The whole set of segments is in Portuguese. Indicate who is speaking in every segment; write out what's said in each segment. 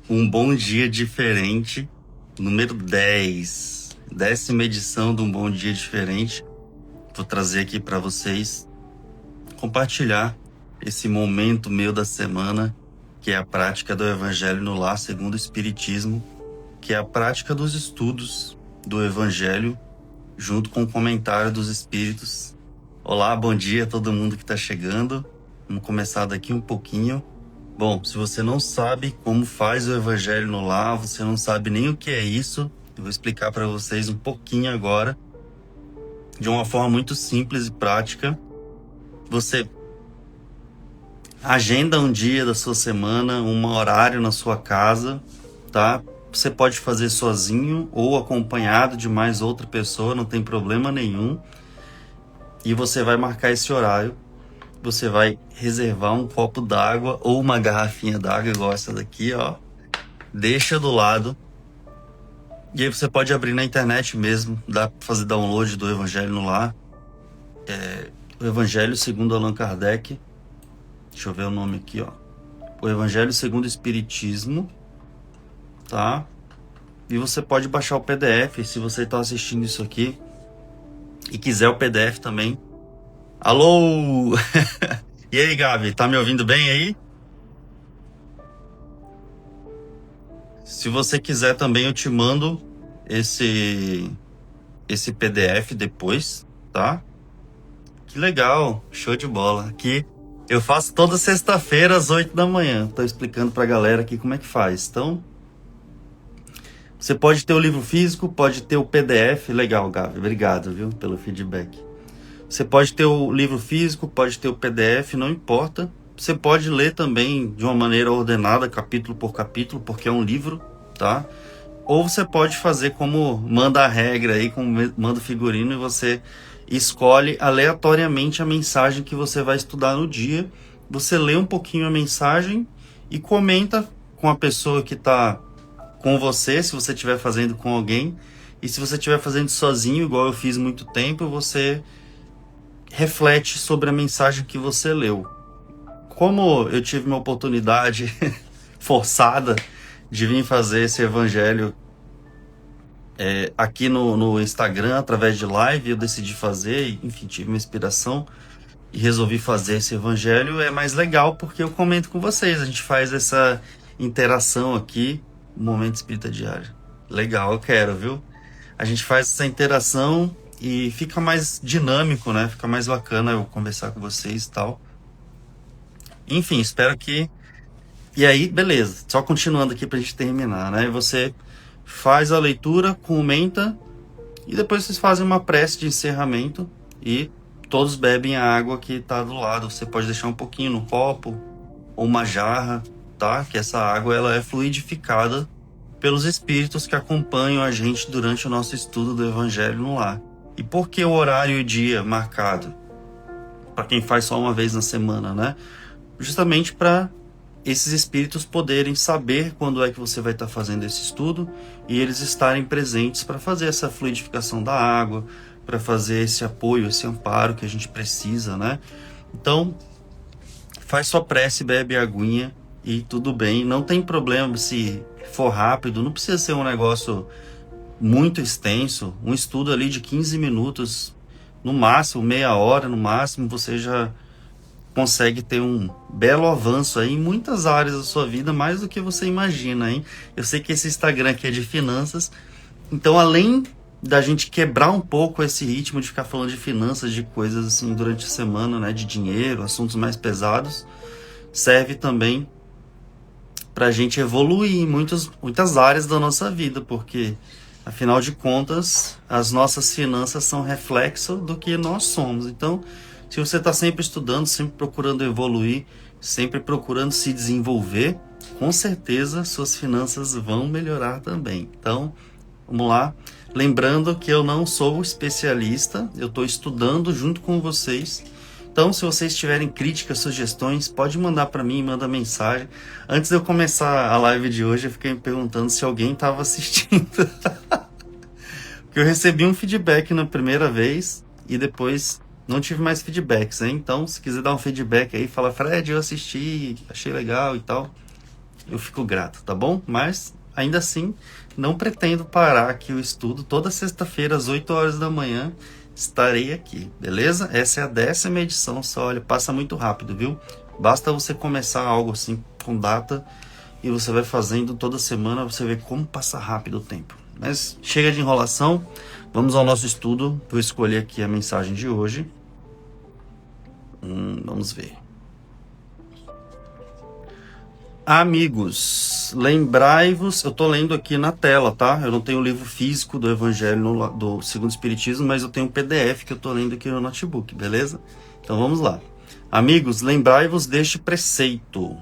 Speaker 1: Um bom dia diferente, número 10, 10ª edição de um bom dia diferente. Vou trazer aqui para vocês compartilhar esse momento meu da semana, que é a prática do Evangelho no Lar segundo o Espiritismo, que é a prática dos estudos do Evangelho junto com o comentário dos Espíritos. Olá, bom dia a todo mundo que está chegando. Vamos começar daqui um pouquinho. Bom, se você não sabe como faz o Evangelho no Lar, você não sabe nem o que é isso, eu vou explicar para vocês um pouquinho agora, de uma forma muito simples e prática. Você agenda um dia da sua semana, um horário na sua casa, tá? Você pode fazer sozinho ou acompanhado de mais outra pessoa, não tem problema nenhum. E você vai marcar esse horário. Você vai reservar um copo d'água ou uma garrafinha d'água igual essa daqui, ó. Deixa do lado. E aí você pode abrir na internet mesmo, dá pra fazer download do Evangelho no Lar. O Evangelho segundo Allan Kardec. Deixa eu ver o nome aqui, ó. O Evangelho segundo o Espiritismo, tá? E você pode baixar o PDF, se você tá assistindo isso aqui e quiser o PDF também. Alô! E aí, Gabi, tá me ouvindo bem aí? Se você quiser também, eu te mando esse PDF depois, tá? Que legal, show de bola. Aqui eu faço toda sexta-feira às 8 da manhã. Tô explicando pra galera aqui como é que faz. Então, você pode ter o livro físico, pode ter o PDF. Legal, Gabi, obrigado, viu, pelo feedback. Você pode ter o livro físico, pode ter o PDF, não importa. Você pode ler também de uma maneira ordenada, capítulo por capítulo, porque é um livro, tá? Ou você pode fazer como manda a regra aí, como manda o figurino, e você escolhe aleatoriamente a mensagem que você vai estudar no dia. Você lê um pouquinho a mensagem e comenta com a pessoa que está com você, se você estiver fazendo com alguém. E se você estiver fazendo sozinho, igual eu fiz muito tempo, você reflete sobre a mensagem que você leu. Como eu tive uma oportunidade forçada de vir fazer esse evangelho aqui no Instagram, através de live, eu decidi fazer, enfim, tive uma inspiração e resolvi fazer esse evangelho. É mais legal porque eu comento com vocês, a gente faz essa interação aqui, Momento Espírita Diário. Legal, eu quero, viu? A gente faz essa interação e fica mais dinâmico, né? Fica mais bacana eu conversar com vocês e tal. Enfim, espero que... E aí, beleza. Só continuando aqui pra gente terminar, né? Você faz a leitura, comenta, e depois vocês fazem uma prece de encerramento e todos bebem a água que tá do lado. Você pode deixar um pouquinho no copo ou uma jarra, tá? Que essa água, ela é fluidificada pelos espíritos que acompanham a gente durante o nosso estudo do Evangelho no Lar. E por que o horário e o dia marcado? Para quem faz só uma vez na semana, né? Justamente para esses espíritos poderem saber quando é que você vai estar fazendo esse estudo e eles estarem presentes para fazer essa fluidificação da água, para fazer esse apoio, esse amparo que a gente precisa, né? Então, faz sua prece, bebe a aguinha e tudo bem. Não tem problema se for rápido, não precisa ser um negócio muito extenso. Um estudo ali de 15 minutos, no máximo, meia hora, no máximo, você já consegue ter um belo avanço aí em muitas áreas da sua vida, mais do que você imagina, hein? Eu sei que esse Instagram aqui é de finanças, então além da gente quebrar um pouco esse ritmo de ficar falando de finanças, de coisas assim durante a semana, né, de dinheiro, assuntos mais pesados, serve também pra gente evoluir em muitas áreas da nossa vida, porque afinal de contas, as nossas finanças são reflexo do que nós somos. Então, se você está sempre estudando, sempre procurando evoluir, sempre procurando se desenvolver, com certeza suas finanças vão melhorar também. Então, vamos lá. Lembrando que eu não sou especialista, eu estou estudando junto com vocês. Então, se vocês tiverem críticas, sugestões, pode mandar para mim, manda mensagem. Antes de eu começar a live de hoje, eu fiquei me perguntando se alguém estava assistindo. Porque eu recebi um feedback na primeira vez e depois não tive mais feedbacks, hein? Então, se quiser dar um feedback aí, fala, Fred, eu assisti, achei legal e tal. eu fico grato, tá bom? Mas, ainda assim, não pretendo parar aqui o estudo. Toda sexta-feira, às 8 horas da manhã, estarei aqui, beleza? Essa é a 10ª edição, só olha, passa muito rápido, viu? Basta você começar algo assim, com data, e você vai fazendo toda semana, você vê como passa rápido o tempo. Mas chega de enrolação, vamos ao nosso estudo. Vou escolher aqui a mensagem de hoje. Vamos ver. Amigos, lembrai-vos, eu tô lendo aqui na tela, tá? Eu não tenho o livro físico do Evangelho do Segundo Espiritismo, mas eu tenho um PDF que eu tô lendo aqui no notebook, beleza? Então vamos lá. Amigos, lembrai-vos deste preceito.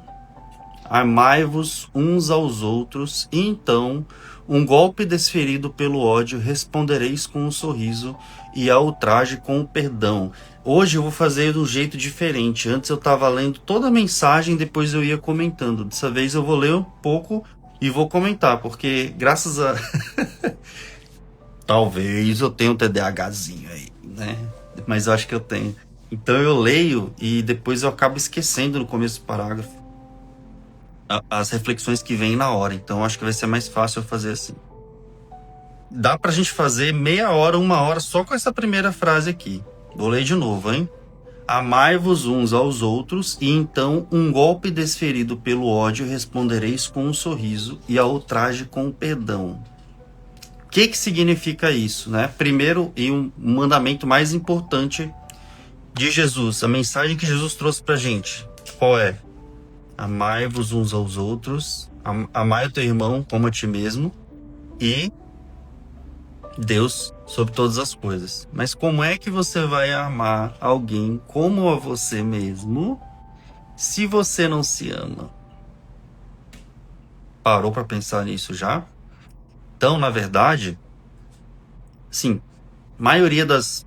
Speaker 1: Amai-vos uns aos outros, e então, um golpe desferido pelo ódio, respondereis com um sorriso, e a ultraje com o perdão. Hoje eu vou fazer de um jeito diferente. Antes eu estava lendo toda a mensagem, depois eu ia comentando. Dessa vez eu vou ler um pouco e vou comentar, porque graças a... Talvez eu tenha um TDAHzinho aí, né? Mas eu acho que eu tenho. Então eu leio e depois eu acabo esquecendo no começo do parágrafo as reflexões que vêm na hora. Então acho que vai ser mais fácil eu fazer assim. Dá pra gente fazer meia hora, 1 hora só com essa primeira frase aqui. Vou ler de novo, hein? Amai-vos uns aos outros, e então um golpe desferido pelo ódio respondereis com um sorriso, e a ultraje com o perdão. O que significa isso, né? Primeiro, e um mandamento mais importante de Jesus, a mensagem que Jesus trouxe pra gente, qual é? Amai-vos uns aos outros, amai o teu irmão como a ti mesmo, e Deus sobre todas as coisas. Mas como é que você vai amar alguém como a você mesmo se você não se ama? Parou para pensar nisso já? Então, na verdade, sim, a maioria das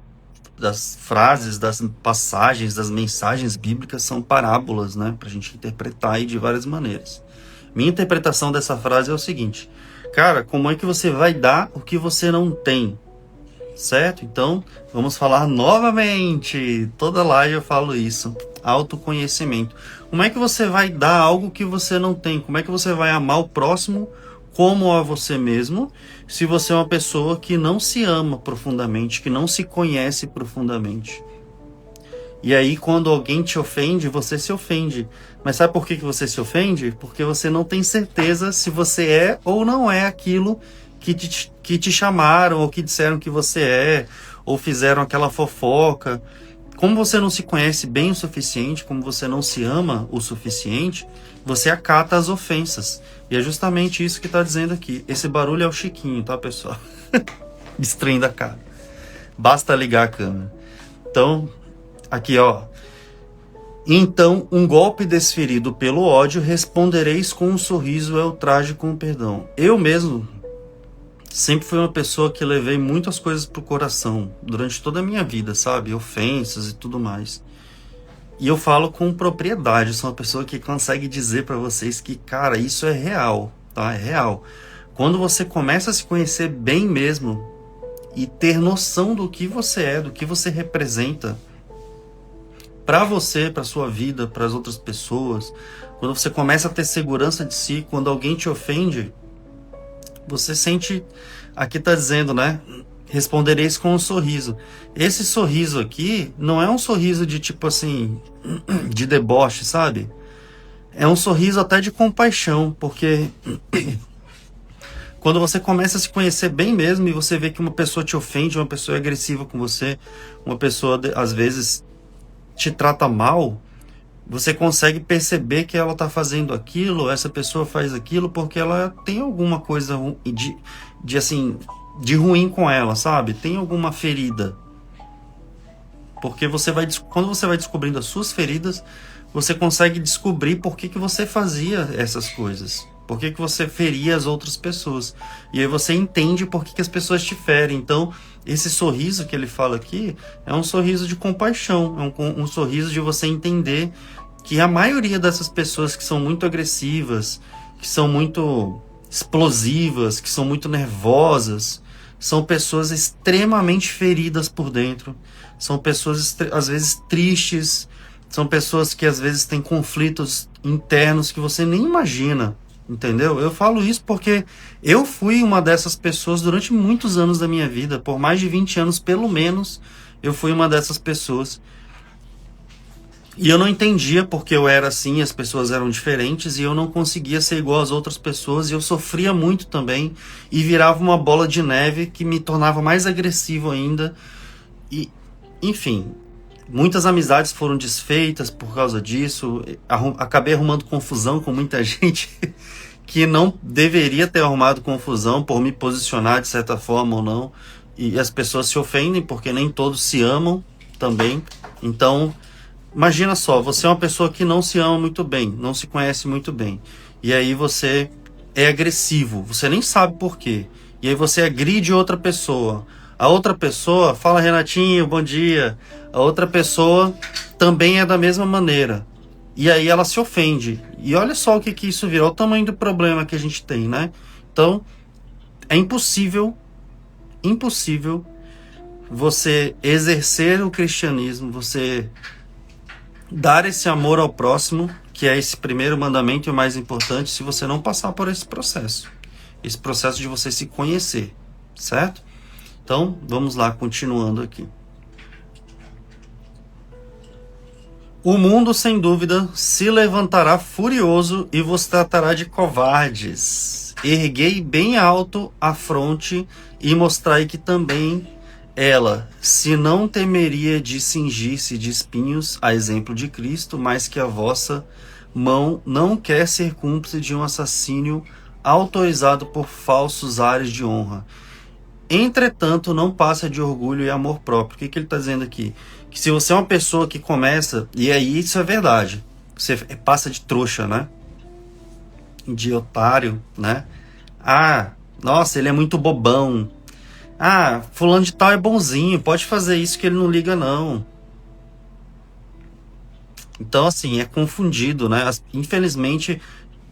Speaker 1: frases, das passagens, das mensagens bíblicas são parábolas, né? Pra gente interpretar aí de várias maneiras. Minha interpretação dessa frase é o seguinte: cara, como é que você vai dar o que você não tem? Certo? Então, vamos falar novamente. Toda live eu falo isso. Autoconhecimento. Como é que você vai dar algo que você não tem? Como é que você vai amar o próximo como a você mesmo, se você é uma pessoa que não se ama profundamente, que não se conhece profundamente? E aí, quando alguém te ofende, você se ofende. Mas sabe por que você se ofende? Porque você não tem certeza se você é ou não é aquilo que te chamaram, ou que disseram que você é, ou fizeram aquela fofoca. Como você não se conhece bem o suficiente, como você não se ama o suficiente, você acata as ofensas. E é justamente isso que está dizendo aqui. Esse barulho é o Chiquinho, tá, pessoal? Distraindo a cara. Basta ligar a câmera. Então, aqui, ó. Então, um golpe desferido pelo ódio, respondereis com um sorriso, é o ultraje com o perdão. Eu mesmo sempre fui uma pessoa que levei muitas coisas pro coração durante toda a minha vida, sabe? Ofensas e tudo mais. E eu falo com propriedade, sou uma pessoa que consegue dizer para vocês que, cara, isso é real, tá? É real. Quando você começa a se conhecer bem mesmo e ter noção do que você é, do que você representa para você, para sua vida, para as outras pessoas, quando você começa a ter segurança de si, quando alguém te ofende, você sente, aqui tá dizendo, né? Respondereis com um sorriso. Esse sorriso aqui não é um sorriso de tipo assim, de deboche, sabe? É um sorriso até de compaixão, porque quando você começa a se conhecer bem mesmo e você vê que uma pessoa te ofende, uma pessoa é agressiva com você, uma pessoa às vezes te trata mal, você consegue perceber que ela está fazendo aquilo, essa pessoa faz aquilo porque ela tem alguma coisa de ruim com ela, sabe? Tem alguma ferida. Porque quando você vai descobrindo as suas feridas, você consegue descobrir por que você fazia essas coisas. Por que você feria as outras pessoas. E aí você entende por que as pessoas te ferem. Então, esse sorriso que ele fala aqui é um sorriso de compaixão. É um sorriso de você entender que a maioria dessas pessoas que são muito agressivas, que são muito explosivas, que são muito nervosas, são pessoas extremamente feridas por dentro. São pessoas, às vezes, tristes. São pessoas que, às vezes, têm conflitos internos que você nem imagina. entendeu? Eu falo isso porque eu fui uma dessas pessoas durante muitos anos da minha vida, por mais de 20 anos pelo menos, eu fui uma dessas pessoas. E eu não entendia porque eu era assim, as pessoas eram diferentes e eu não conseguia ser igual às outras pessoas e eu sofria muito também e virava uma bola de neve que me tornava mais agressivo ainda. E, enfim, muitas amizades foram desfeitas por causa disso. Acabei arrumando confusão com muita gente que não deveria ter arrumado confusão por me posicionar de certa forma ou não. E as pessoas se ofendem porque nem todos se amam também. Então, imagina só, você é uma pessoa que não se ama muito bem, não se conhece muito bem. E aí você é agressivo, você nem sabe por quê. E aí você agride outra pessoa. A outra pessoa fala, Renatinho, bom dia. A outra pessoa também é da mesma maneira. E aí ela se ofende. E olha só o que isso virou, o tamanho do problema que a gente tem, né? Então, é impossível você exercer o cristianismo, você dar esse amor ao próximo, que é esse primeiro mandamento e o mais importante, se você não passar por esse processo de você se conhecer, certo? Então, vamos lá, continuando aqui. O mundo, sem dúvida, se levantará furioso e vos tratará de covardes. Erguei bem alto a fronte e mostrai que também ela, se não temeria de cingir-se de espinhos, a exemplo de Cristo, mas que a vossa mão não quer ser cúmplice de um assassínio autorizado por falsos ares de honra. Entretanto, não passa de orgulho e amor próprio. O que ele está dizendo aqui? Que se você é uma pessoa que começa, e aí isso é verdade, você passa de trouxa, né? De otário, né? Ah, nossa, ele é muito bobão. Ah, fulano de tal é bonzinho, pode fazer isso que ele não liga não. Então, assim, é confundido, né? Infelizmente,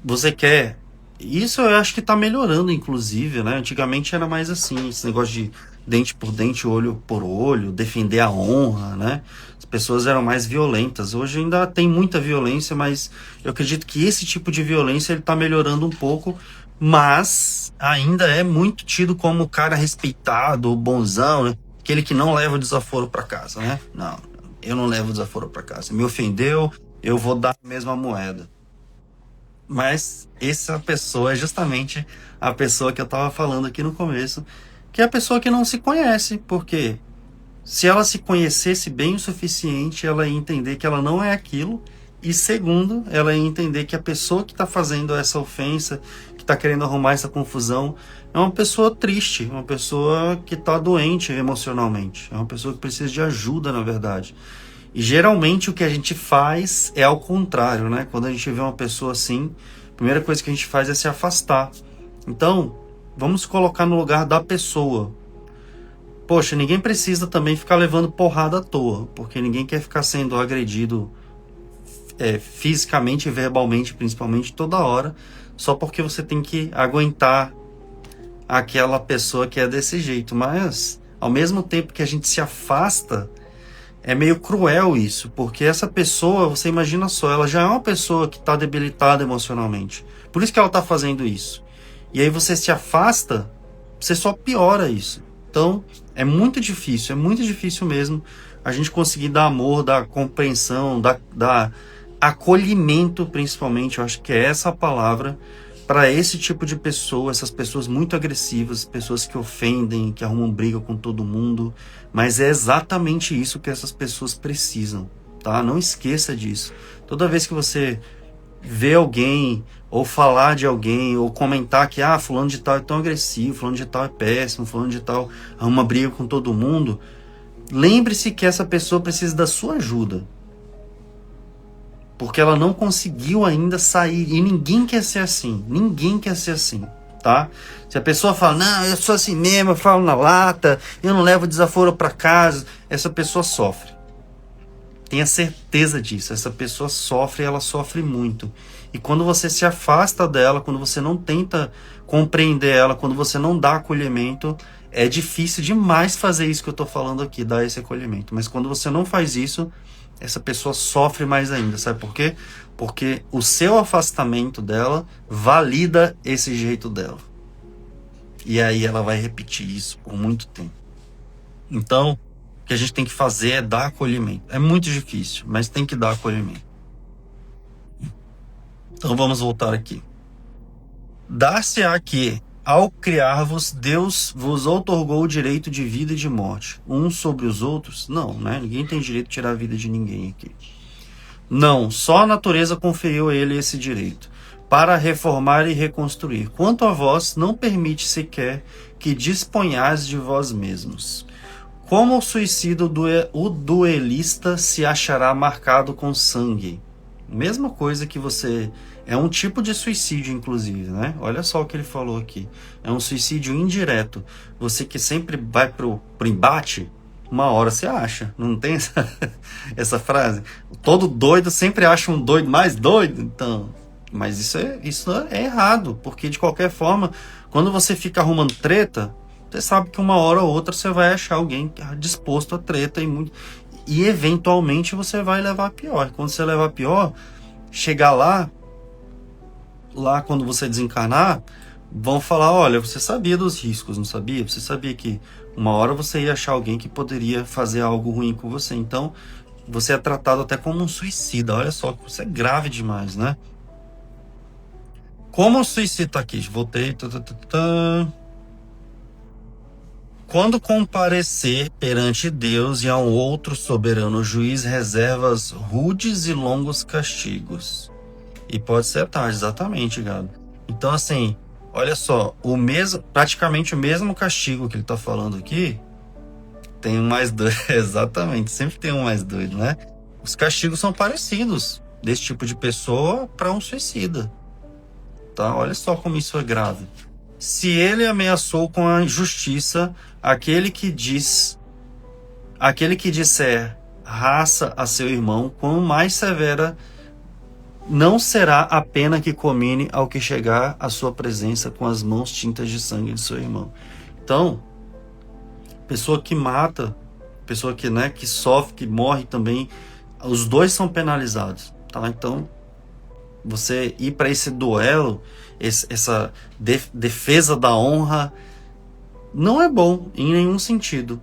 Speaker 1: você quer... Isso eu acho que tá melhorando, inclusive, né? Antigamente era mais assim, esse negócio de dente por dente, olho por olho, defender a honra, né? As pessoas eram mais violentas. Hoje ainda tem muita violência, mas eu acredito que esse tipo de violência ele tá melhorando um pouco, mas ainda é muito tido como o cara respeitado, o bonzão, né? Aquele que não leva o desaforo para casa, né? Não, eu não levo o desaforo para casa. Me ofendeu, eu vou dar a mesma moeda. Mas essa pessoa é justamente a pessoa que eu estava falando aqui no começo, que é a pessoa que não se conhece, porque se ela se conhecesse bem o suficiente, ela ia entender que ela não é aquilo, e segundo, ela ia entender que a pessoa que está fazendo essa ofensa, que está querendo arrumar essa confusão, é uma pessoa triste, uma pessoa que está doente emocionalmente, é uma pessoa que precisa de ajuda, na verdade. E geralmente o que a gente faz é ao contrário, né? Quando a gente vê uma pessoa assim, a primeira coisa que a gente faz é se afastar. Então, vamos colocar no lugar da pessoa. Poxa, ninguém precisa também ficar levando porrada à toa, porque ninguém quer ficar sendo agredido fisicamente e verbalmente, principalmente, toda hora, só porque você tem que aguentar aquela pessoa que é desse jeito. Mas, ao mesmo tempo que a gente se afasta, é meio cruel isso, porque essa pessoa, você imagina só, ela já é uma pessoa que está debilitada emocionalmente. Por isso que ela está fazendo isso. E aí você se afasta, você só piora isso. Então, é muito difícil mesmo a gente conseguir dar amor, dar compreensão, dar acolhimento, principalmente, eu acho que é essa a palavra, para esse tipo de pessoa, essas pessoas muito agressivas, pessoas que ofendem, que arrumam briga com todo mundo, mas é exatamente isso que essas pessoas precisam, tá? Não esqueça disso. Toda vez que você vê alguém, ou falar de alguém, ou comentar que, fulano de tal é tão agressivo, fulano de tal é péssimo, fulano de tal arruma briga com todo mundo, lembre-se que essa pessoa precisa da sua ajuda. Porque ela não conseguiu ainda sair. E ninguém quer ser assim. Ninguém quer ser assim, tá? Se a pessoa fala, não, eu sou assim mesmo, eu falo na lata, eu não levo desaforo para casa, essa pessoa sofre. Tenha certeza disso. Essa pessoa sofre e ela sofre muito. E quando você se afasta dela, quando você não tenta compreender ela, quando você não dá acolhimento, é difícil demais fazer isso que eu tô falando aqui, dar esse acolhimento. Mas quando você não faz isso, essa pessoa sofre mais ainda. Sabe por quê? Porque o seu afastamento dela valida esse jeito dela. E aí ela vai repetir isso por muito tempo. Então, o que a gente tem que fazer é dar acolhimento. É muito difícil, mas tem que dar acolhimento. Então vamos voltar aqui. Dar-se-á que, ao criar-vos, Deus vos outorgou o direito de vida e de morte, uns sobre os outros? Não, né? Ninguém tem direito de tirar a vida de ninguém aqui. Não, só a natureza conferiu a ele esse direito, para reformar e reconstruir. Quanto a vós, não permite sequer que disponhais de vós mesmos. Como o suicida, o duelista se achará marcado com sangue. Mesma coisa que você... É um tipo de suicídio, inclusive, né? Olha só o que ele falou aqui. É um suicídio indireto. Você que sempre vai pro embate, uma hora você acha. Não tem essa frase? Todo doido sempre acha um doido mais doido. Então, mas isso é errado, porque de qualquer forma, quando você fica arrumando treta, você sabe que uma hora ou outra você vai achar alguém disposto a treta e eventualmente você vai levar a pior. Quando você levar a pior, chegar lá quando você desencarnar, vão falar, olha, você sabia dos riscos, não sabia? Você sabia que uma hora você ia achar alguém que poderia fazer algo ruim com você. Então, você é tratado até como um suicida. Olha só, isso é grave demais, né? Como o suicida aqui? Voltei. Quando comparecer perante Deus e a um outro soberano juiz, reservas rudes e longos castigos. E pode ser tarde, exatamente, Gabi. Então, assim, olha só, praticamente o mesmo castigo que ele está falando aqui, tem um mais doido. Exatamente, sempre tem um mais doido, né? Os castigos são parecidos desse tipo de pessoa para um suicida. Tá? Olha só como isso é grave. Se ele ameaçou com a injustiça aquele que disser raça a seu irmão, quão mais severa não será a pena que comine ao que chegar à sua presença com as mãos tintas de sangue de seu irmão. Então, pessoa que mata, pessoa que, né, que sofre, que morre também, os dois são penalizados, tá? Então, você ir para esse duelo, essa defesa da honra, não é bom em nenhum sentido.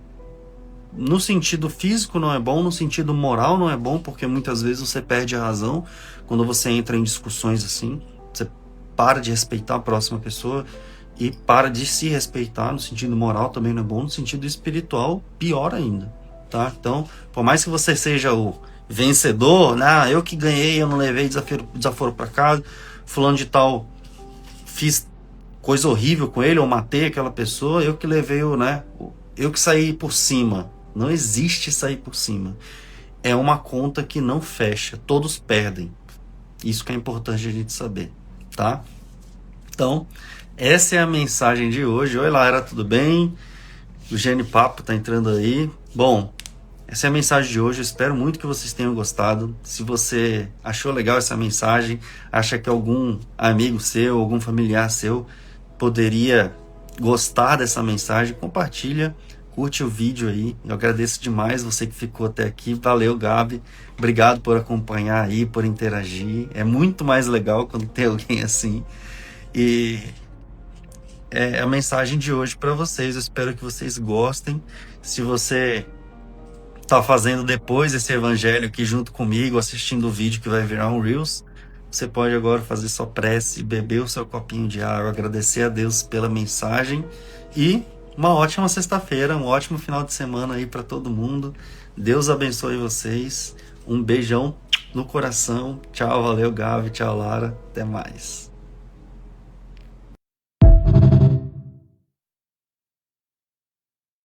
Speaker 1: No sentido físico não é bom, no sentido moral não é bom, porque muitas vezes você perde a razão quando você entra em discussões assim. Você para de respeitar a próxima pessoa e para de se respeitar. No sentido moral também não é bom, no sentido espiritual pior ainda, tá? Então, por mais que você seja o vencedor, né? Eu que ganhei, eu não levei desaforo para casa, fulano de tal, fiz coisa horrível com ele, eu matei aquela pessoa, eu que levei eu que saí por cima. Não existe sair por cima. É uma conta que não fecha. Todos perdem. Isso que é importante a gente saber, tá? Então, essa é a mensagem de hoje. Oi, Lara, tudo bem? O Gene Papo tá entrando aí. Bom, essa é a mensagem de hoje. Eu espero muito que vocês tenham gostado. Se você achou legal essa mensagem, acha que algum amigo seu, algum familiar seu poderia gostar dessa mensagem, compartilha. Curte o vídeo aí, eu agradeço demais você que ficou até aqui, valeu Gabi, obrigado por acompanhar aí, por interagir, é muito mais legal quando tem alguém assim, e é a mensagem de hoje para vocês, eu espero que vocês gostem. Se você está fazendo depois esse evangelho aqui junto comigo, assistindo o vídeo que vai virar um Reels, você pode agora fazer sua prece, beber o seu copinho de água, agradecer a Deus pela mensagem e uma ótima sexta-feira, um ótimo final de semana aí para todo mundo. Deus abençoe vocês. Um beijão no coração. Tchau, valeu Gabi, tchau Lara. Até mais.